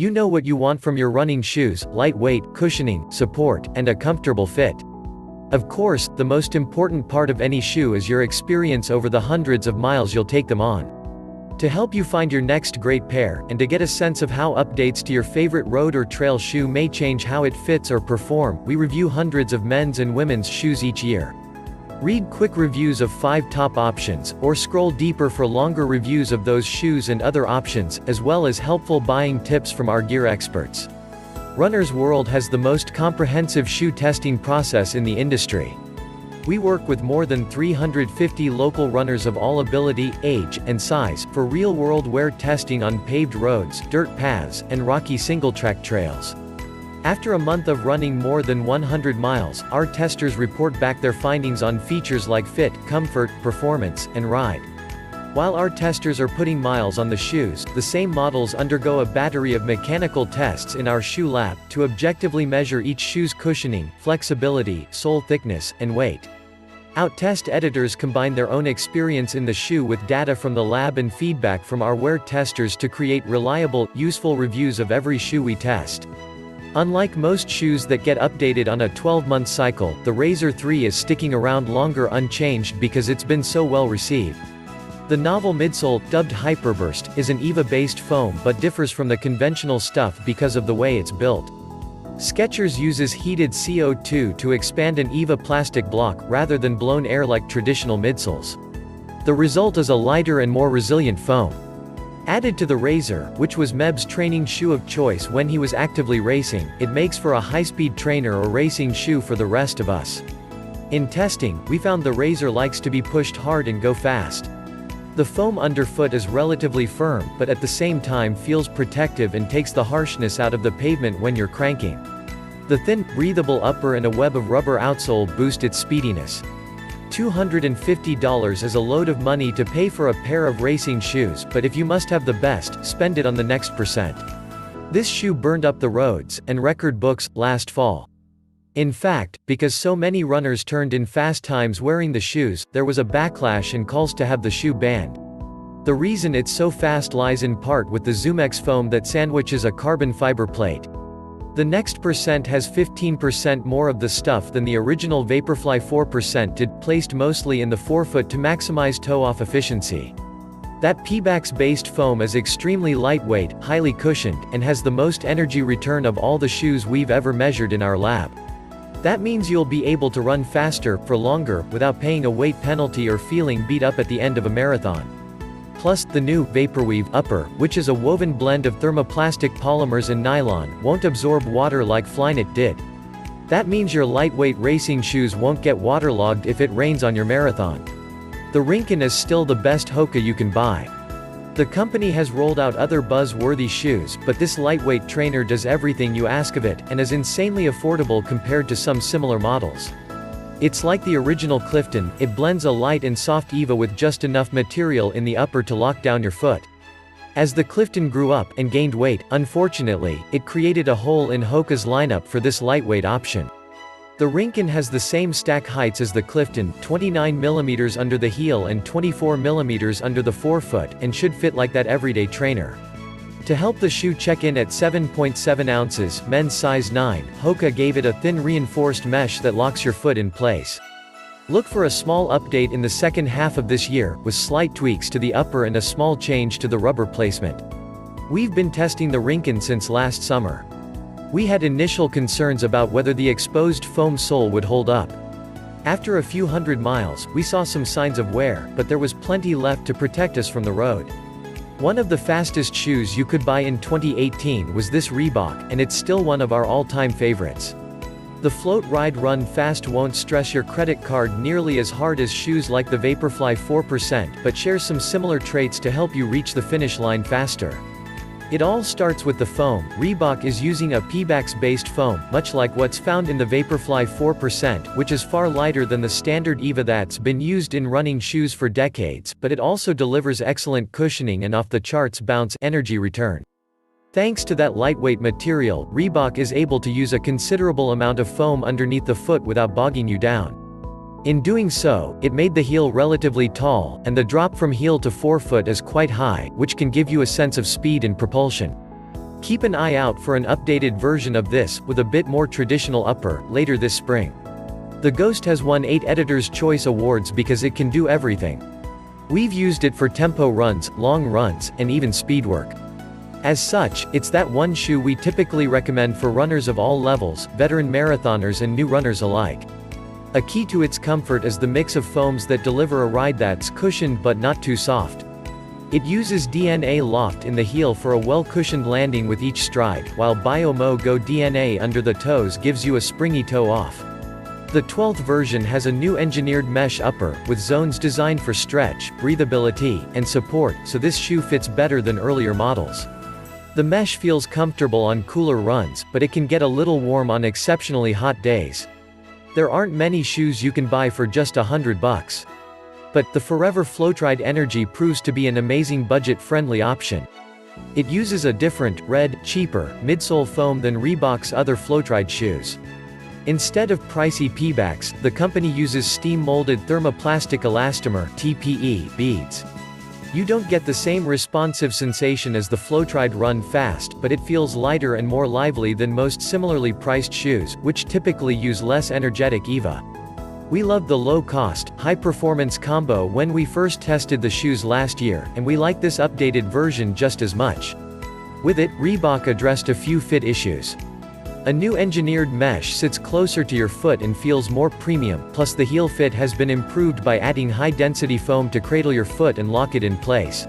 You know what you want from your running shoes: lightweight, cushioning, support, and a comfortable fit. Of course, the most important part of any shoe is your experience over the hundreds of miles you'll take them on. To help you find your next great pair, and to get a sense of how updates to your favorite road or trail shoe may change how it fits or perform, we review hundreds of men's and women's shoes each year. Read quick reviews of 5 top options, or scroll deeper for longer reviews of those shoes and other options, as well as helpful buying tips from our gear experts. Runner's World has the most comprehensive shoe testing process in the industry. We work with more than 350 local runners of all ability, age, and size, for real-world wear testing on paved roads, dirt paths, and rocky single-track trails. After a month of running more than 100 miles, our testers report back their findings on features like fit, comfort, performance, and ride. While our testers are putting miles on the shoes, the same models undergo a battery of mechanical tests in our shoe lab, to objectively measure each shoe's cushioning, flexibility, sole thickness, and weight. Outtest editors combine their own experience in the shoe with data from the lab and feedback from our wear testers to create reliable, useful reviews of every shoe we test. Unlike most shoes that get updated on a 12-month cycle, the Razor 3 is sticking around longer unchanged because it's been so well received. The novel midsole, dubbed Hyperburst, is an EVA-based foam but differs from the conventional stuff because of the way it's built. Skechers uses heated CO2 to expand an EVA plastic block, rather than blown air like traditional midsoles. The result is a lighter and more resilient foam. Added to the Razor, which was Meb's training shoe of choice when he was actively racing, it makes for a high-speed trainer or racing shoe for the rest of us. In testing, we found the Razor likes to be pushed hard and go fast. The foam underfoot is relatively firm, but at the same time feels protective and takes the harshness out of the pavement when you're cranking. The thin, breathable upper and a web of rubber outsole boost its speediness. $250 is a load of money to pay for a pair of racing shoes, but if you must have the best, spend it on the next percent. This shoe burned up the roads and record books last fall. In fact, because so many runners turned in fast times wearing the shoes, there was a backlash and calls to have the shoe banned. The reason it's so fast lies in part with the ZoomX foam that sandwiches a carbon fiber plate. The next percent has 15% more of the stuff than the original Vaporfly 4% did, placed mostly in the forefoot to maximize toe-off efficiency. That Pebax-based foam is extremely lightweight, highly cushioned, and has the most energy return of all the shoes we've ever measured in our lab. That means you'll be able to run faster, for longer, without paying a weight penalty or feeling beat up at the end of a marathon. Plus, the new Vaporweave upper, which is a woven blend of thermoplastic polymers and nylon, won't absorb water like Flyknit did. That means your lightweight racing shoes won't get waterlogged if it rains on your marathon. The Rinken is still the best Hoka you can buy. The company has rolled out other buzz-worthy shoes, but this lightweight trainer does everything you ask of it, and is insanely affordable compared to some similar models. It's like the original Clifton, it blends a light and soft EVA with just enough material in the upper to lock down your foot. As the Clifton grew up and gained weight, unfortunately, it created a hole in Hoka's lineup for this lightweight option. The Rinken has the same stack heights as the Clifton, 29 mm under the heel and 24 mm under the forefoot, and should fit like that everyday trainer. To help the shoe check in at 7.7 ounces, men's size 9, Hoka gave it a thin reinforced mesh that locks your foot in place. Look for a small update in the second half of this year, with slight tweaks to the upper and a small change to the rubber placement. We've been testing the Rinken since last summer. We had initial concerns about whether the exposed foam sole would hold up. After a few hundred miles, we saw some signs of wear, but there was plenty left to protect us from the road. One of the fastest shoes you could buy in 2018 was this Reebok, and it's still one of our all-time favorites. The Float Ride Run Fast won't stress your credit card nearly as hard as shoes like the Vaporfly 4%, but shares some similar traits to help you reach the finish line faster. It all starts with the foam. Reebok is using a Pebax-based foam, much like what's found in the Vaporfly 4%, which is far lighter than the standard EVA that's been used in running shoes for decades, but it also delivers excellent cushioning and off-the-charts bounce energy return. Thanks to that lightweight material, Reebok is able to use a considerable amount of foam underneath the foot without bogging you down. In doing so, it made the heel relatively tall, and the drop from heel to forefoot is quite high, which can give you a sense of speed and propulsion. Keep an eye out for an updated version of this, with a bit more traditional upper, later this spring. The Ghost has won 8 Editor's Choice Awards because it can do everything. We've used it for tempo runs, long runs, and even speed work. As such, it's that one shoe we typically recommend for runners of all levels, veteran marathoners and new runners alike. A key to its comfort is the mix of foams that deliver a ride that's cushioned but not too soft. It uses DNA Loft in the heel for a well-cushioned landing with each stride, while BioMo Go DNA under the toes gives you a springy toe off. The 12th version has a new engineered mesh upper, with zones designed for stretch, breathability, and support, so this shoe fits better than earlier models. The mesh feels comfortable on cooler runs, but it can get a little warm on exceptionally hot days. There aren't many shoes you can buy for just $100. But the Forever Floetride Energy proves to be an amazing budget-friendly option. It uses a different, red, cheaper, midsole foam than Reebok's other Floetride shoes. Instead of pricey Pebax, the company uses steam-molded thermoplastic elastomer (TPE) beads. You don't get the same responsive sensation as the Floetride Run Fast, but it feels lighter and more lively than most similarly priced shoes, which typically use less energetic EVA. We loved the low-cost, high-performance combo when we first tested the shoes last year, and we like this updated version just as much. With it, Reebok addressed a few fit issues. A new engineered mesh sits closer to your foot and feels more premium, plus the heel fit has been improved by adding high-density foam to cradle your foot and lock it in place.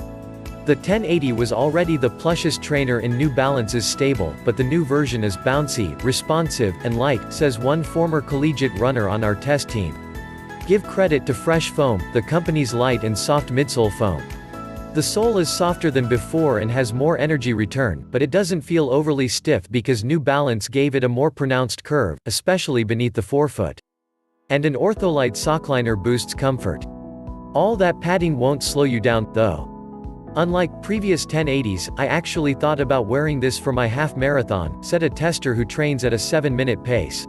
The 1080 was already the plushest trainer in New Balance's stable, but the new version is bouncy, responsive, and light, says one former collegiate runner on our test team. Give credit to Fresh Foam, the company's light and soft midsole foam. The sole is softer than before and has more energy return, but it doesn't feel overly stiff because New Balance gave it a more pronounced curve, especially beneath the forefoot. And an Ortholite sockliner boosts comfort. All that padding won't slow you down, though. Unlike previous 1080s, I actually thought about wearing this for my half marathon, said a tester who trains at a 7-minute pace.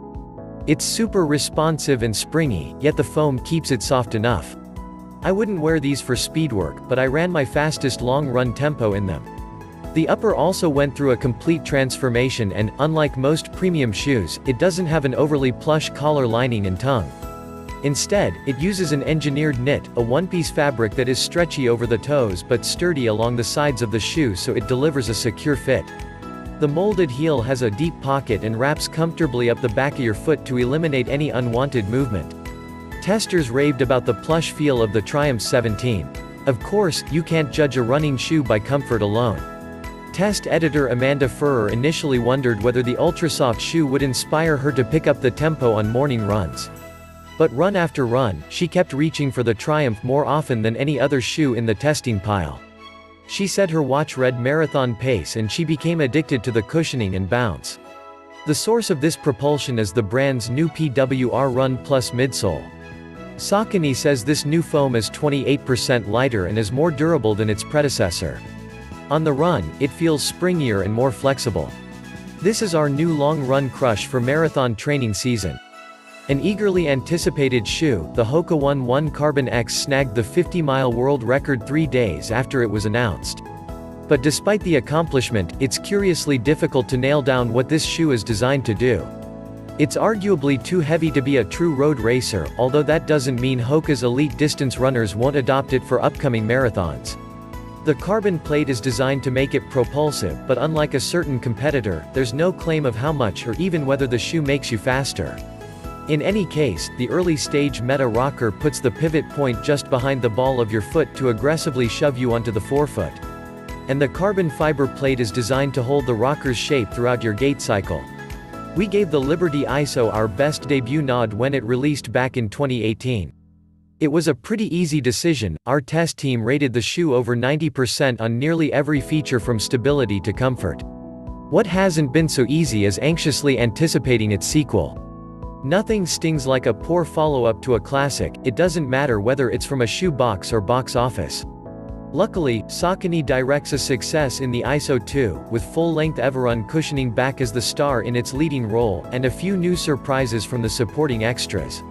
It's super responsive and springy, yet the foam keeps it soft enough. I wouldn't wear these for speed work, but I ran my fastest long-run tempo in them. The upper also went through a complete transformation and, unlike most premium shoes, it doesn't have an overly plush collar lining and tongue. Instead, it uses an engineered knit, a one-piece fabric that is stretchy over the toes but sturdy along the sides of the shoe so it delivers a secure fit. The molded heel has a deep pocket and wraps comfortably up the back of your foot to eliminate any unwanted movement. Testers raved about the plush feel of the Triumph 17. Of course, you can't judge a running shoe by comfort alone. Test editor Amanda Furrer initially wondered whether the ultrasoft shoe would inspire her to pick up the tempo on morning runs. But run after run, she kept reaching for the Triumph more often than any other shoe in the testing pile. She said her watch read marathon pace and she became addicted to the cushioning and bounce. The source of this propulsion is the brand's new PWR Run Plus midsole. Saucony says this new foam is 28% lighter and is more durable than its predecessor. On the run, it feels springier and more flexible. This is our new long-run crush for marathon training season. An eagerly anticipated shoe, the Hoka One 1 Carbon X snagged the 50-mile world record 3 days after it was announced. But despite the accomplishment, it's curiously difficult to nail down what this shoe is designed to do. It's arguably too heavy to be a true road racer, although that doesn't mean Hoka's elite distance runners won't adopt it for upcoming marathons. The carbon plate is designed to make it propulsive, but unlike a certain competitor, there's no claim of how much or even whether the shoe makes you faster. In any case, the early-stage Meta Rocker puts the pivot point just behind the ball of your foot to aggressively shove you onto the forefoot. And the carbon fiber plate is designed to hold the rocker's shape throughout your gait cycle. We gave the Liberty ISO our best debut nod when it released back in 2018. It was a pretty easy decision. Our test team rated the shoe over 90% on nearly every feature from stability to comfort. What hasn't been so easy is anxiously anticipating its sequel. Nothing stings like a poor follow-up to a classic, it doesn't matter whether it's from a shoe box or box office. Luckily, Saucony directs a success in the ISO 2, with full-length Everrun cushioning back as the star in its leading role, and a few new surprises from the supporting extras.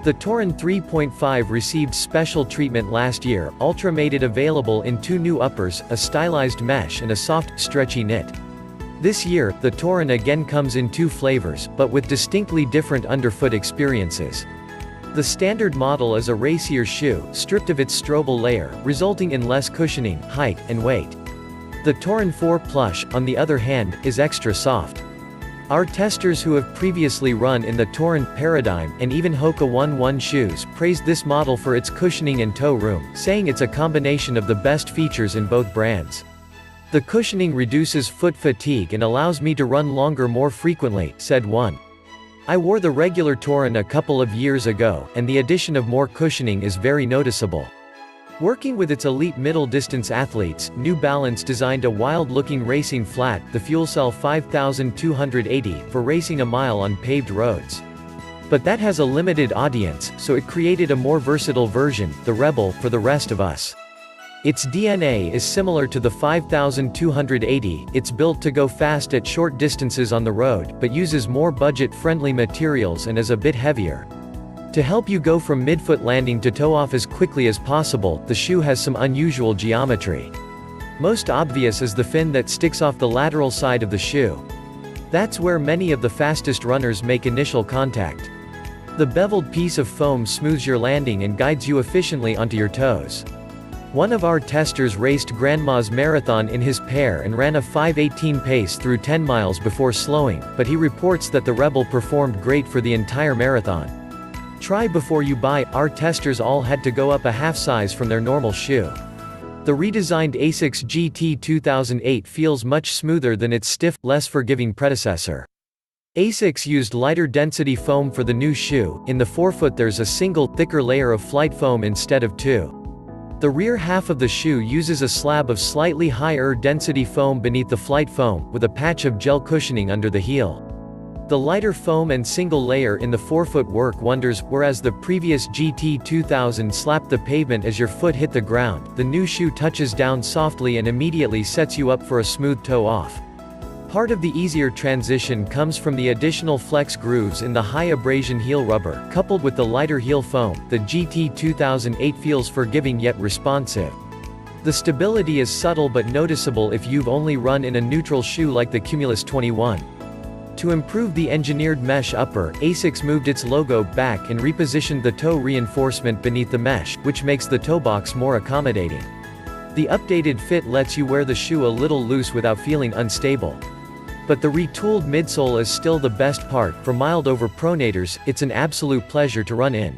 The Torin 3.5 received special treatment last year. Ultra made it available in 2 new uppers, a stylized mesh and a soft, stretchy knit. This year, the Torin again comes in two flavors, but with distinctly different underfoot experiences. The standard model is a racier shoe, stripped of its Strobel layer, resulting in less cushioning, height, and weight. The Torin 4 Plush, on the other hand, is extra soft. Our testers who have previously run in the Torin, Paradigm, and even Hoka 1-1 shoes praised this model for its cushioning and toe room, saying it's a combination of the best features in both brands. The cushioning reduces foot fatigue and allows me to run longer more frequently, said one. I wore the regular Torin a couple of years ago, and the addition of more cushioning is very noticeable. Working with its elite middle-distance athletes, New Balance designed a wild-looking racing flat, the FuelCell 5280, for racing a mile on paved roads. But that has a limited audience, so it created a more versatile version, the Rebel, for the rest of us. Its DNA is similar to the 5280, it's built to go fast at short distances on the road, but uses more budget-friendly materials and is a bit heavier. To help you go from midfoot landing to toe-off as quickly as possible, the shoe has some unusual geometry. Most obvious is the fin that sticks off the lateral side of the shoe. That's where many of the fastest runners make initial contact. The beveled piece of foam smooths your landing and guides you efficiently onto your toes. One of our testers raced Grandma's Marathon in his pair and ran a 5:18 pace through 10 miles before slowing, but he reports that the Rebel performed great for the entire marathon. Try before you buy. Our testers all had to go up a half size from their normal shoe. The redesigned ASICS GT 2008 feels much smoother than its stiff, less forgiving predecessor. ASICS used lighter density foam for the new shoe. In the forefoot there's a single, thicker layer of flight foam instead of two. The rear half of the shoe uses a slab of slightly higher density foam beneath the flight foam, with a patch of gel cushioning under the heel. The lighter foam and single layer in the forefoot work wonders. Whereas the previous GT 2000 slapped the pavement as your foot hit the ground, the new shoe touches down softly and immediately sets you up for a smooth toe-off. Part of the easier transition comes from the additional flex grooves in the high abrasion heel rubber. Coupled with the lighter heel foam, the GT 2008 feels forgiving yet responsive. The stability is subtle but noticeable if you've only run in a neutral shoe like the Cumulus 21. To improve the engineered mesh upper, ASICS moved its logo back and repositioned the toe reinforcement beneath the mesh, which makes the toe box more accommodating. The updated fit lets you wear the shoe a little loose without feeling unstable. But the retooled midsole is still the best part. For mild overpronators, it's an absolute pleasure to run in.